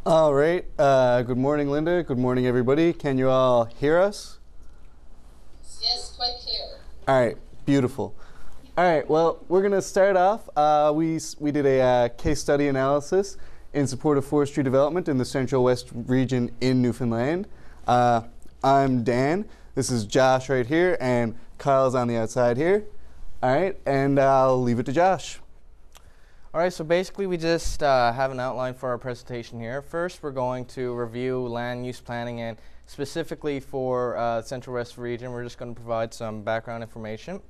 All right. Good morning, Linda. Good morning, everybody. Can you all hear us? Yes, quite clear. All right. Beautiful. All right. Well, we're going to start off. We did a case study analysis in support of forestry development in the Central West region in Newfoundland. I'm Dan. This is Josh right here, and Kyle's on the outside here. All right. And I'll leave it to Josh. All right, so basically we just have an outline for our presentation here. First, we're going to review land use planning, and specifically for Central West region, we're just going to provide some background information.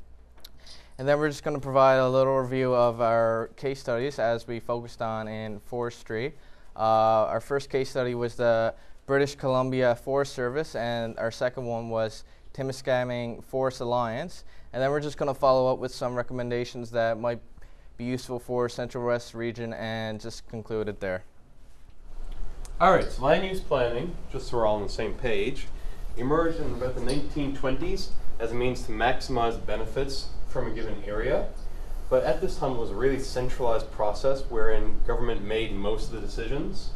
And then we're just going to provide a little review of our case studies as we focused on in forestry. Our first case study was the British Columbia Forest Service, and our second one was Timiskaming Forest Alliance. And then we're just going to follow up with some recommendations that might be useful for Central West region and just conclude it there. All right, so land use planning, just so we're all on the same page, emerged in about the 1920s as a means to maximize benefits from a given area. But at this time, it was a really centralized process wherein government made most of the decisions.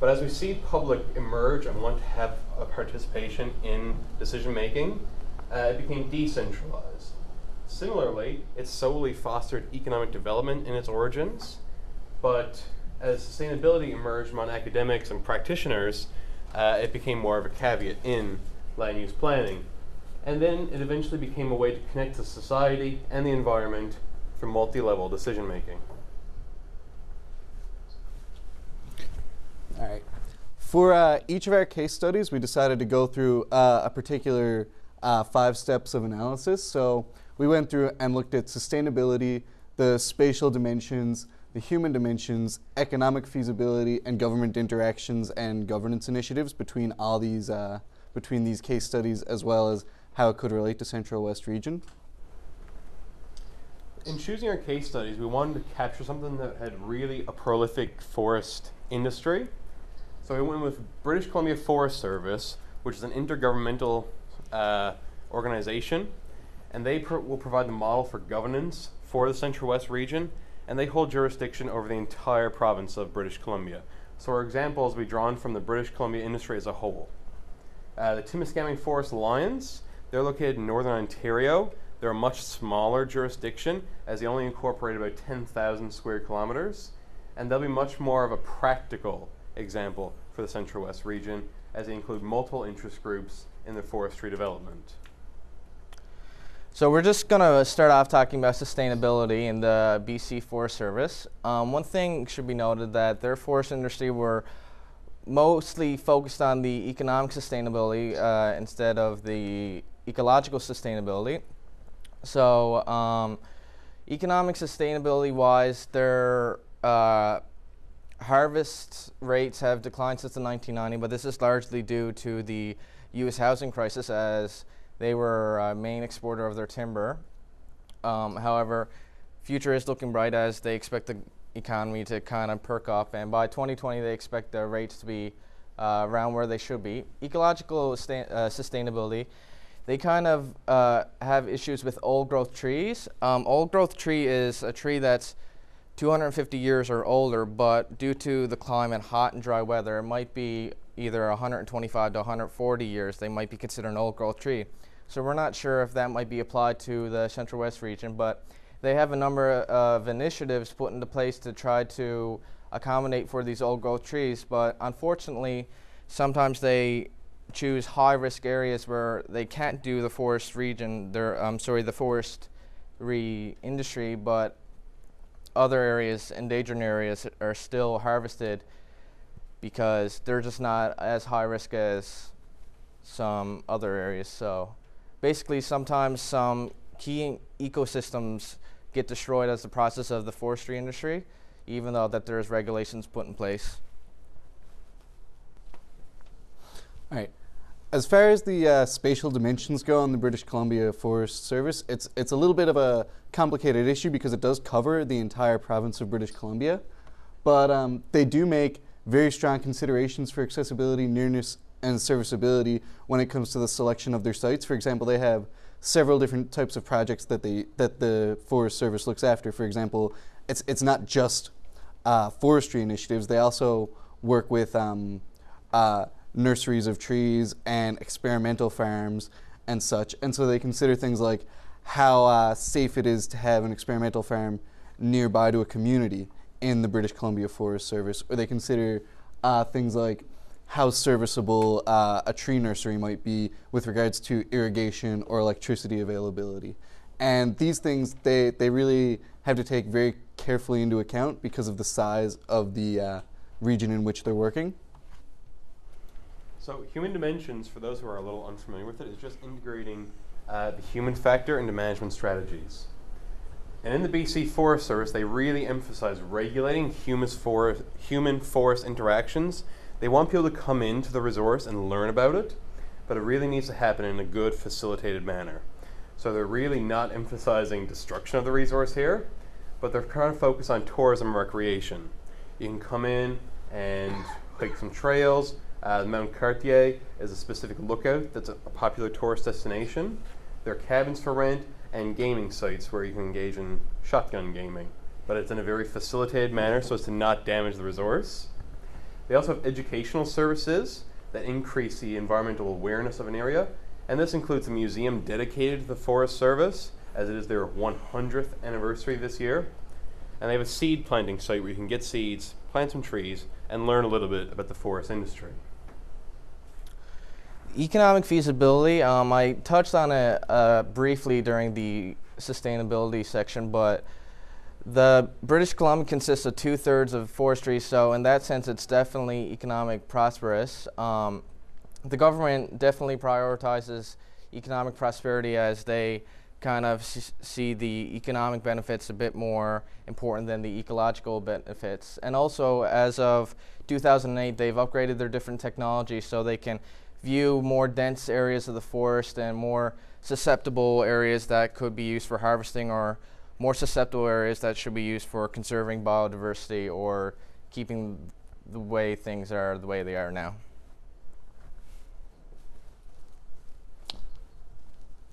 But as we see public emerge and want to have a participation in decision making, it became decentralized. Similarly, it solely fostered economic development in its origins, but as sustainability emerged among academics and practitioners, it became more of a caveat in land use planning. And then it eventually became a way to connect to society and the environment through multi-level decision making. All right. For each of our case studies, we decided to go through a particular 5 steps of analysis. So we went through and looked at sustainability, the spatial dimensions, the human dimensions, economic feasibility, and government interactions and governance initiatives between all these between these case studies, as well as how it could relate to Central West region. In choosing our case studies, we wanted to capture something that had really a prolific forest industry. So we went with British Columbia Forest Service, which is an intergovernmental organization, and they will provide the model for governance for the Central West region, and they hold jurisdiction over the entire province of British Columbia. So our examples will be drawn from the British Columbia industry as a whole. The Timiskaming Forest Alliance, they're located in Northern Ontario. They're a much smaller jurisdiction as they only incorporate about 10,000 square kilometers, and they'll be much more of a practical example for the Central West region as they include multiple interest groups in the forestry development. So we're just going to start off talking about sustainability in the BC Forest Service. One thing should be noted that their forest industry were mostly focused on the economic sustainability instead of the ecological sustainability. So economic sustainability wise, their harvest rates have declined since the 1990s, but this is largely due to the U.S. housing crisis as they were a main exporter of their timber. However, future is looking bright as they expect the economy to kind of perk up, and by 2020 they expect the rates to be around where they should be. Ecological sustainability, they kind of have issues with old growth trees. Old growth tree is a tree that's 250 years or older, but due to the climate, hot and dry weather, it might be either 125 to 140 years. They might be considered an old growth tree. So we're not sure if that might be applied to the Central West region, but they have a number of initiatives put into place to try to accommodate for these old growth trees, but unfortunately sometimes they choose high risk areas where they can't do the forest region, the forestry industry, but other areas, endangered areas, are still harvested because they're just not as high risk as some other areas. So basically sometimes some key ecosystems get destroyed as the process of the forestry industry, even though that there's regulations put in place. All right. As far as the spatial dimensions go on the British Columbia Forest Service, it's a little bit of a complicated issue because it does cover the entire province of British Columbia, but they do make very strong considerations for accessibility, nearness, and serviceability when it comes to the selection of their sites. For example, they have several different types of projects that the Forest Service looks after. For example, it's not just forestry initiatives. They also work with nurseries of trees and experimental farms and such. And so they consider things like how safe it is to have an experimental farm nearby to a community in the British Columbia Forest Service, or they consider things like how serviceable a tree nursery might be with regards to irrigation or electricity availability. And these things, they really have to take very carefully into account because of the size of the region in which they're working. So human dimensions, for those who are a little unfamiliar with it, is just integrating the human factor into management strategies. And in the BC Forest Service, they really emphasize regulating human-forest interactions. They want people to come into the resource and learn about it, but it really needs to happen in a good, facilitated manner. So they're really not emphasizing destruction of the resource here, but they're trying to focus on tourism and recreation. You can come in and hike some trails. Mount Cartier is a specific lookout that's a popular tourist destination. There are cabins for rent and gaming sites where you can engage in shotgun gaming, but it's in a very facilitated manner so as to not damage the resource. They also have educational services that increase the environmental awareness of an area, and this includes a museum dedicated to the Forest Service, as it is their 100th anniversary this year. And they have a seed planting site where you can get seeds, plant some trees, and learn a little bit about the forest industry. Economic feasibility, I touched on it briefly during the sustainability section, but the British Columbia consists of 2/3 of forestry, so in that sense it's definitely economic prosperous. The government definitely prioritizes economic prosperity as they kind of see the economic benefits a bit more important than the ecological benefits. And also, as of 2008, they've upgraded their different technologies so they can view more dense areas of the forest and more susceptible areas that could be used for harvesting, or more susceptible areas that should be used for conserving biodiversity or keeping the way things are the way they are now.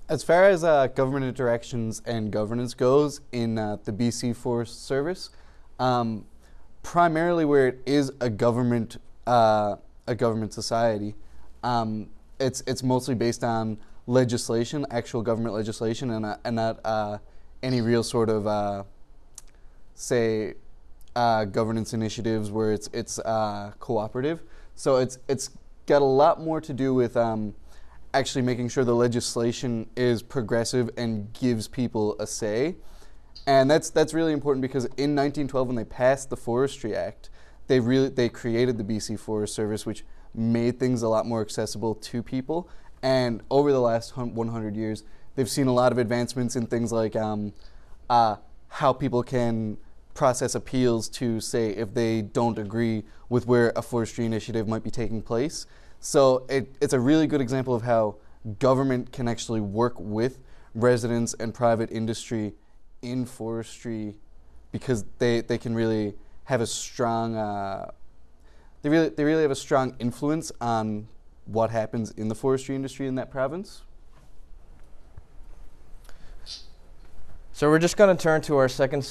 As far as government interactions and governance goes in the BC Forest Service, primarily where it is a government society, it's mostly based on legislation, actual government legislation, and not any real sort of governance initiatives where it's cooperative. So it's got a lot more to do with actually making sure the legislation is progressive and gives people a say. And that's really important because in 1912, when they passed the Forestry Act, they created the BC Forest Service, which made things a lot more accessible to people. And over the last 100 years, they've seen a lot of advancements in things like how people can process appeals to say if they don't agree with where a forestry initiative might be taking place. So it's a really good example of how government can actually work with residents and private industry in forestry, because they can really have a strong they really have a strong influence on what happens in the forestry industry in that province. So we're just going to turn to our second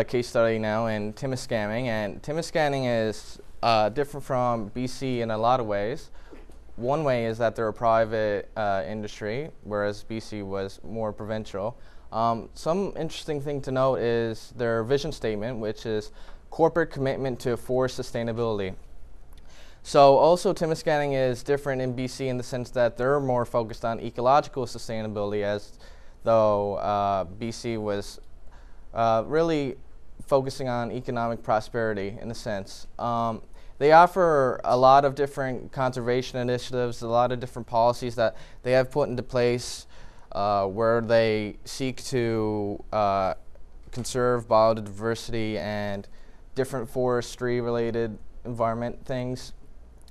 case study now in Timiskaming, and Timiskaming is different from BC in a lot of ways. One way is that they're a private industry, whereas BC was more provincial. Some interesting thing to note is their vision statement, which is corporate commitment to forest sustainability. So also Timiskaming is different in BC in the sense that they're more focused on ecological sustainability, as though BC was really focusing on economic prosperity in a sense. They offer a lot of different conservation initiatives, a lot of different policies that they have put into place where they seek to conserve biodiversity and different forestry-related environment things.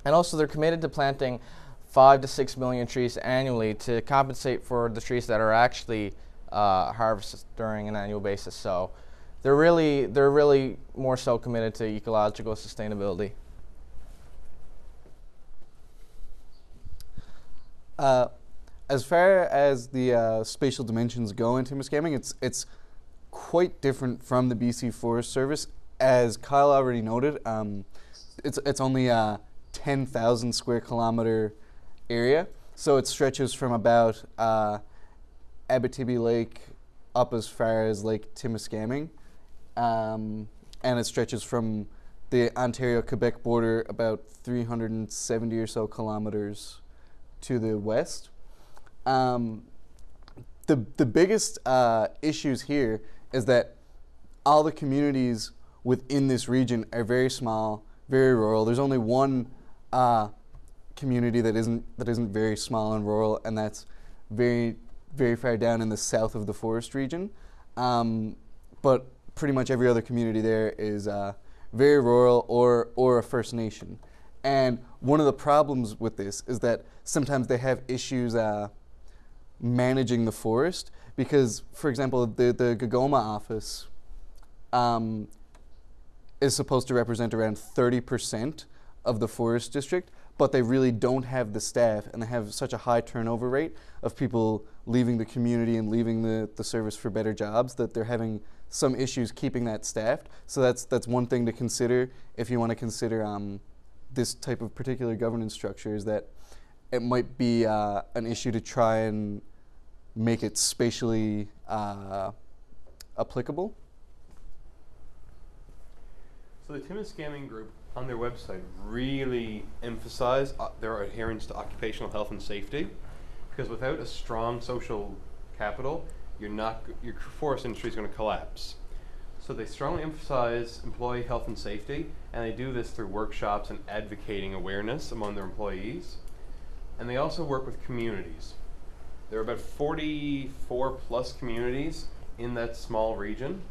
And also they're committed to planting 5 to 6 million trees annually to compensate for the trees that are actually harvested during an annual basis. So they're really more so committed to ecological sustainability. As far as the spatial dimensions go in Timiskaming, it's quite different from the BC Forest Service. As Kyle already noted, it's only a 10,000 square kilometer area, so it stretches from about Abitibi Lake up as far as Lake Timiskaming, and it stretches from the Ontario-Quebec border about 370 or so kilometers to the west. The biggest issues here is that all the communities within this region are very small, very rural. There's only one community that isn't very small and rural, and that's very far down in the south of the Forest region. But pretty much every other community there is very rural or a First Nation. And one of the problems with this is that sometimes they have issues managing the forest because, for example, the Gagoma office is supposed to represent around 30% of the forest district, but they really don't have the staff, and they have such a high turnover rate of people leaving the community and leaving the service for better jobs that they're having some issues keeping that staffed. So that's one thing to consider if you want to consider this type of particular governance structure, is that it might be an issue to try and make it spatially applicable. So the Timiskaming group on their website really emphasize their adherence to occupational health and safety, because without a strong social capital, your forest industry is going to collapse. So they strongly emphasize employee health and safety, and they do this through workshops and advocating awareness among their employees. And they also work with communities. There are about 44 plus communities in that small region.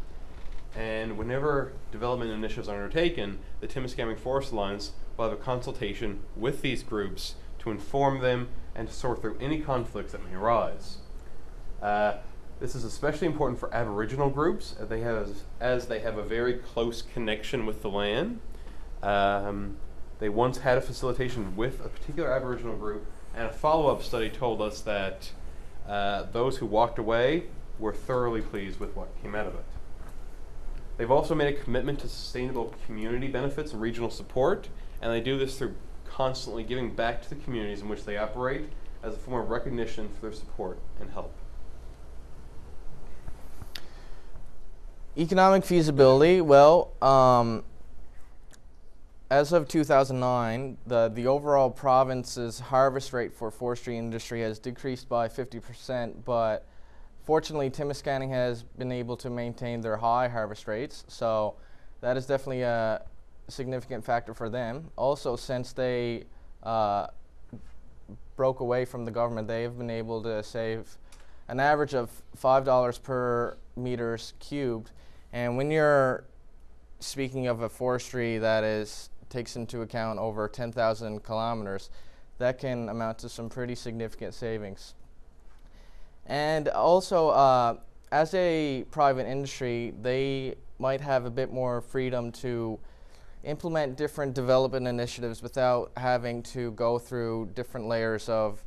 And whenever development initiatives are undertaken, the Timiskaming Forest Alliance will have a consultation with these groups to inform them and to sort through any conflicts that may arise. This is especially important for Aboriginal groups, as they have a very close connection with the land. They once had a facilitation with a particular Aboriginal group, and a follow-up study told us that those who walked away were thoroughly pleased with what came out of it. They've also made a commitment to sustainable community benefits and regional support, and they do this through constantly giving back to the communities in which they operate as a form of recognition for their support and help. Economic feasibility, well, as of 2009, the overall province's harvest rate for forestry industry has decreased by 50%, but fortunately, Timiskaming has been able to maintain their high harvest rates, so that is definitely a significant factor for them. Also, since they broke away from the government, they have been able to save an average of $5 per meters cubed. And when you're speaking of a forestry that takes into account over 10,000 kilometers, that can amount to some pretty significant savings. And also, as a private industry, they might have a bit more freedom to implement different development initiatives without having to go through different layers of,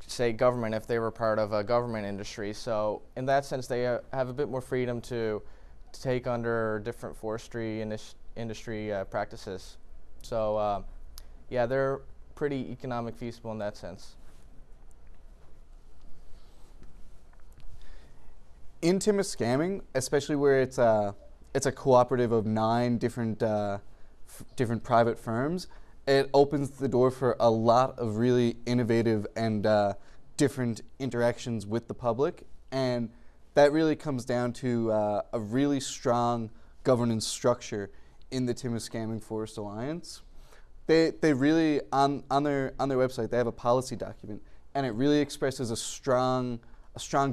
say, government if they were part of a government industry. So in that sense, they have a bit more freedom to take under different forestry industry practices. So yeah, they're pretty economic feasible in that sense. In Timiskaming, especially where it's a cooperative of 9 different private firms, it opens the door for a lot of really innovative and different interactions with the public, and that really comes down to a really strong governance structure in the Timiskaming Forest Alliance. They really on their website they have a policy document, and it really expresses a strong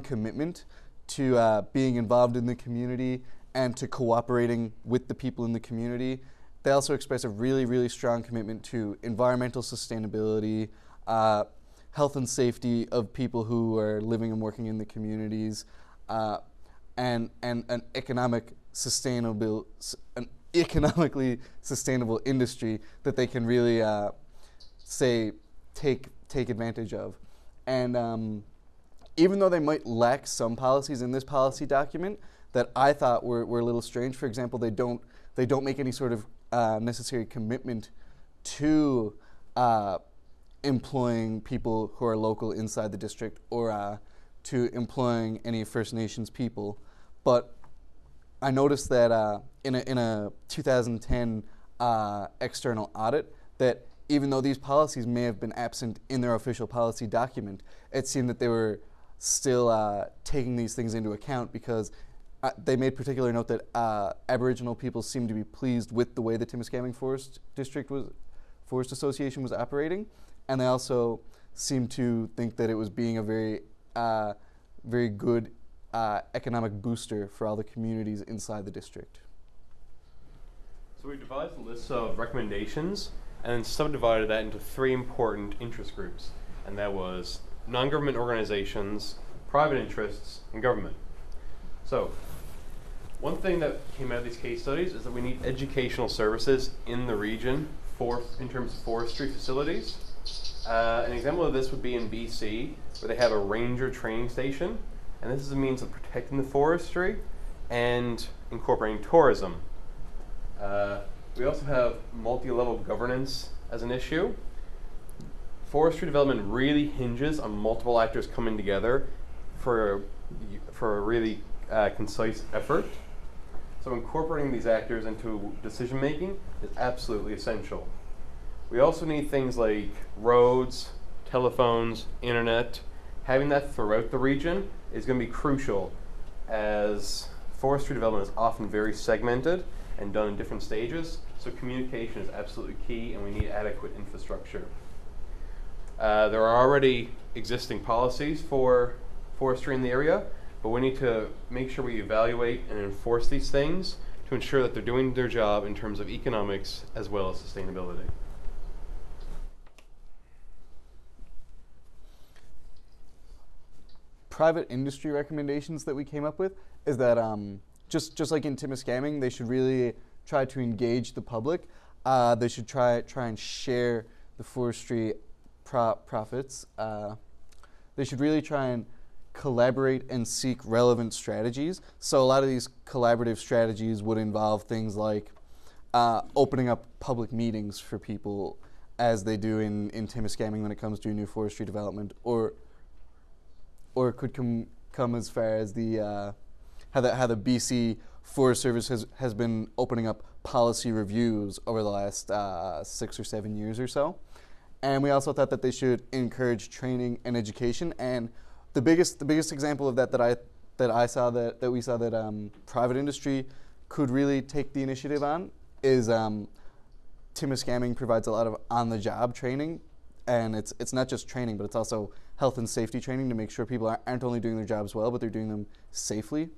commitment to being involved in the community and to cooperating with the people in the community. They also express a really strong commitment to environmental sustainability, health and safety of people who are living and working in the communities, and an economically sustainable industry that they can really take advantage of. And even though they might lack some policies in this policy document that I thought were a little strange, for example, they don't make any sort of necessary commitment to employing people who are local inside the district or to employing any First Nations people. But I noticed that in a 2010 external audit that even though these policies may have been absent in their official policy document, it seemed that they were still taking these things into account because they made particular note that Aboriginal people seemed to be pleased with the way the Timiskaming Forest Association was operating, and they also seemed to think that it was being a very good economic booster for all the communities inside the district. So we devised a list of recommendations and then subdivided that into 3 important interest groups, and that was non-government organizations, private interests, and government. So one thing that came out of these case studies is that we need educational services in the region in terms of forestry facilities. An example of this would be in BC, where they have a ranger training station, and this is a means of protecting the forestry and incorporating tourism. We also have multi-level governance as an issue. Forestry development really hinges on multiple actors coming together for a really concise effort. So incorporating these actors into decision making is absolutely essential. We also need things like roads, telephones, internet. Having that throughout the region is going to be crucial, as forestry development is often very segmented and done in different stages, so communication is absolutely key and we need adequate infrastructure. There are already existing policies for forestry in the area, but we need to make sure we evaluate and enforce these things to ensure that they're doing their job in terms of economics as well as sustainability. Private industry recommendations that we came up with is that just like in Timiskaming, they should really try to engage the public. They should try and share the forestry profits. They should really try and collaborate and seek relevant strategies. So a lot of these collaborative strategies would involve things like opening up public meetings for people, as they do in Timiskaming when it comes to new forestry development, or it could come as far as the how the BC Forest Service has been opening up policy reviews over the last 6 or 7 years or so. And we also thought that they should encourage training and education. And the biggest example of that we saw that private industry could really take the initiative on is Timiskaming provides a lot of on-the-job training, and it's not just training, but it's also health and safety training to make sure people aren't only doing their jobs well, but they're doing them safely.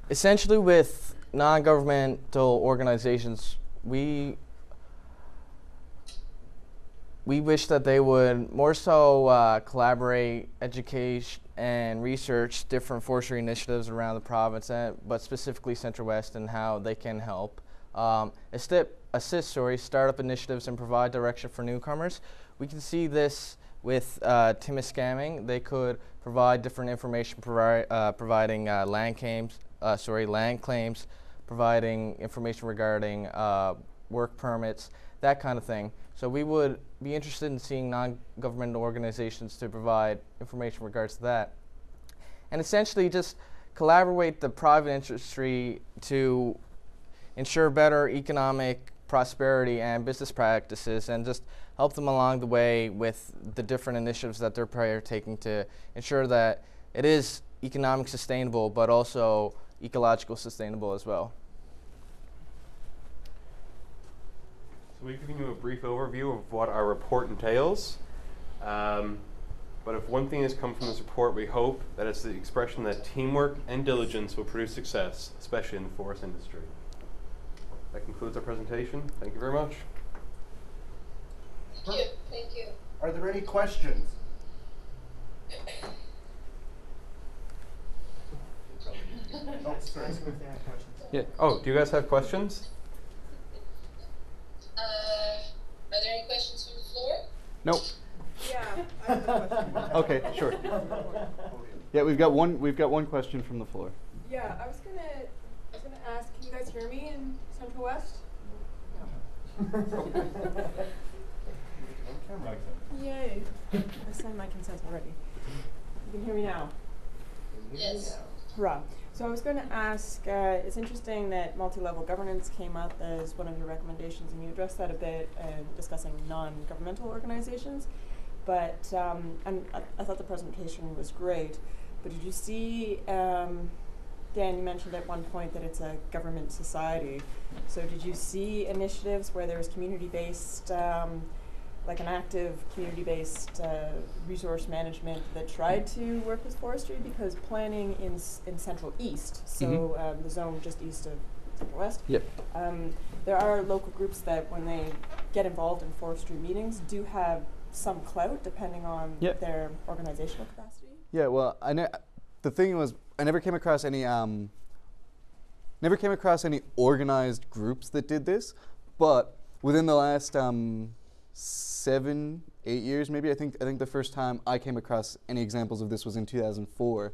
Essentially, with non-governmental organizations, we wish that they would more so collaborate, educate, and research different forestry initiatives around the province, but specifically Central West, and how they can help assist startup initiatives and provide direction for newcomers. We can see this with Timiskaming. They could provide different information, providing land claims, providing information regarding work permits, that kind of thing. So we would be interested in seeing non-governmental organizations to provide information in regards to that. And essentially just collaborate the private industry to ensure better economic prosperity and business practices, and just help them along the way with the different initiatives that they're taking to ensure that it is economic sustainable, but also ecological sustainable as well. So we've given you a brief overview of what our report entails. But if one thing has come from this report, we hope that it's the expression that teamwork and diligence will produce success, especially in the forest industry. That concludes our presentation. Thank you very much. Thank you. Thank you. Are there any questions? Oh, sorry. Yeah. Oh, do you guys have questions? Are there any questions from the floor? Nope. Yeah, I have a question. Okay, sure. Yeah, we've got one question from the floor. Yeah, I was gonna ask, can you guys hear me in Central West? Yay. I signed my consent already. You can hear me now. Yes. Hurrah. So I was going to ask, it's interesting that multi-level governance came up as one of your recommendations, and you addressed that a bit in discussing non-governmental organizations. But and I thought the presentation was great. But did you see, Dan, you mentioned at one point that it's a government society. So did you see initiatives where there was community-based, like an active community-based resource management that tried to work with forestry? Because planning in Central East, so the zone just east of Central West, Yep. there are local groups that when they get involved in forestry meetings do have some clout depending on their organizational capacity. Yeah, well, the thing was, I never came across any organized groups that did this, but within the last 7, 8 years, maybe, I think the first time I came across any examples of this was in 2004.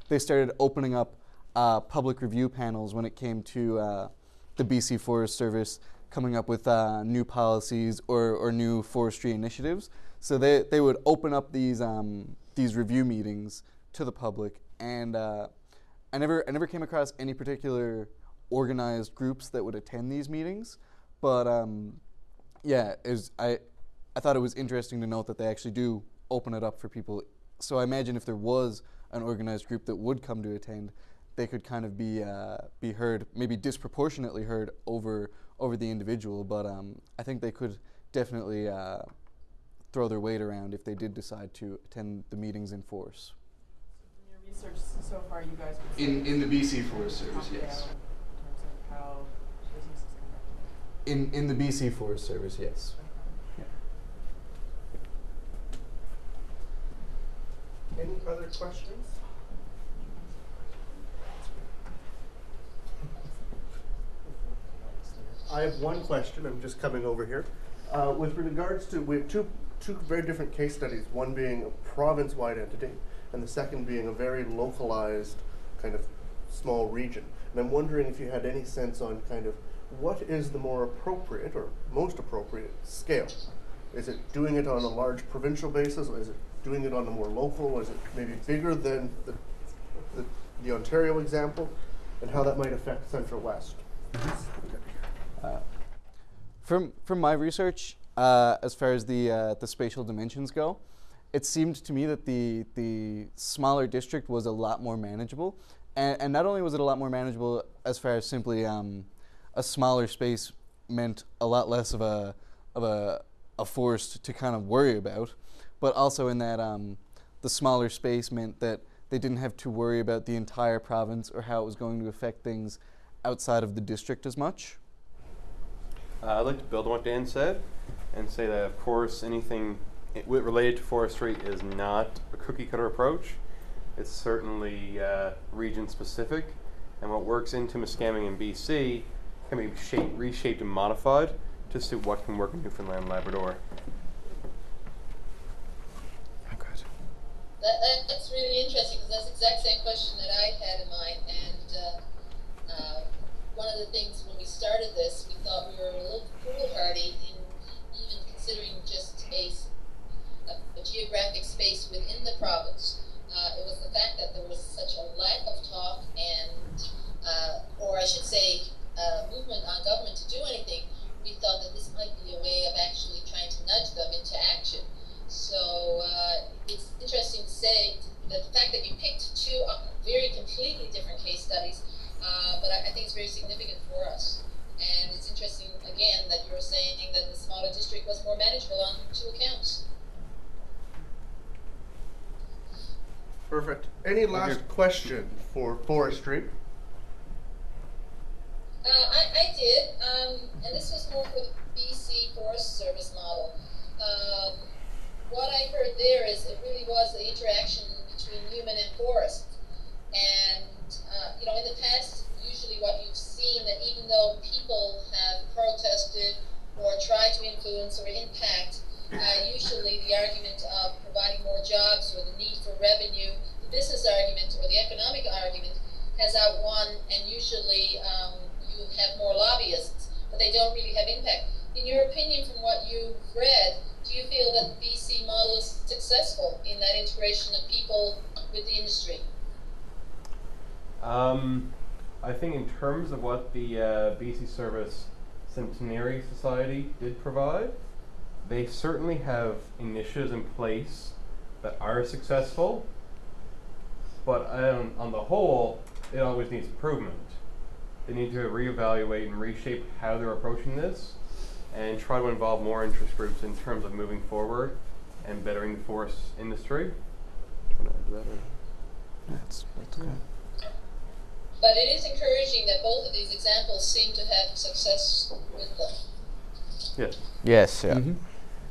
They started opening up public review panels when it came to the BC Forest Service coming up with new policies or new forestry initiatives. So they would open up these review meetings to the public, and I never came across any particular organized groups that would attend these meetings, but yeah, I thought it was interesting to note that they actually do open it up for people. So I imagine if there was an organized group that would come to attend, they could kind of be heard, maybe disproportionately heard over the individual. But I think they could definitely throw their weight around if they did decide to attend the meetings in force. From your research so far, you guys would say In the BC Forest Service, yes. in terms of how business is conducted. In the BC Forest Service, yes. Any other questions? I have one question. I'm just coming over here. With regards to, we have two very different case studies, one being a province-wide entity, and the second being a very localized kind of small region. And I'm wondering if you had any sense on kind of what is the more appropriate or most appropriate scale? Is it doing it on a large provincial basis, or is it doing it on a more local, or is it maybe bigger than the Ontario example, and how that might affect Central West? From my research, as far as the spatial dimensions go, it seemed to me that the smaller district was a lot more manageable, and not only was it a lot more manageable as far as simply a smaller space meant a lot less of a forest to kind of worry about, but also in that the smaller space meant that they didn't have to worry about the entire province or how it was going to affect things outside of the district as much. I'd like to build on what Dan said and say that, of course, anything related to forestry is not a cookie-cutter approach. It's certainly region-specific, and what works in Timiskaming in BC can be reshaped and modified to suit what can work in Newfoundland and Labrador. That's really interesting, because that's the exact same question that I had in mind. And one of the things when we started this, we thought we were a little foolhardy in even considering just a geographic space within the province. It was the fact that there was such a lack of talk and, or I should say, movement on government to do anything. We thought that this might be a way of actually trying to nudge them into action. So it's interesting to say that the fact that you picked two very completely different case studies, but I think it's very significant for us. And it's interesting, again, that you're saying that the smaller district was more manageable on two accounts. Perfect. Any last question for Forestry? I did, and this was more for the BC Forest Service model. What I heard there is it really was the interaction between human and forest. And, you know, in the past, usually what you've seen that even though people have protested or tried to influence or impact, usually the argument of providing more jobs or the need for revenue, the business argument or the economic argument has outwon, and usually you have more lobbyists, but they don't really have impact. In your opinion, from what you've read, do you feel that the BC model is successful in that integration of people with the industry? I think in terms of what the BC Service Centenary Society did provide, they certainly have initiatives in place that are successful, but on the whole, it always needs improvement. They need to reevaluate and reshape how they're approaching this and try to involve more interest groups in terms of moving forward and bettering the forest industry. Do you want to add to that? That's okay. But it is encouraging that both of these examples seem to have success with them. Yes. Yes, yeah. Mm-hmm.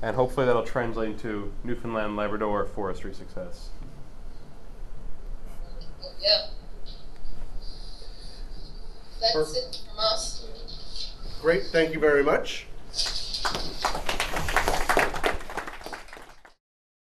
And hopefully that'll translate into Newfoundland Labrador forestry success. Yeah. That's it from us. Great, thank you very much.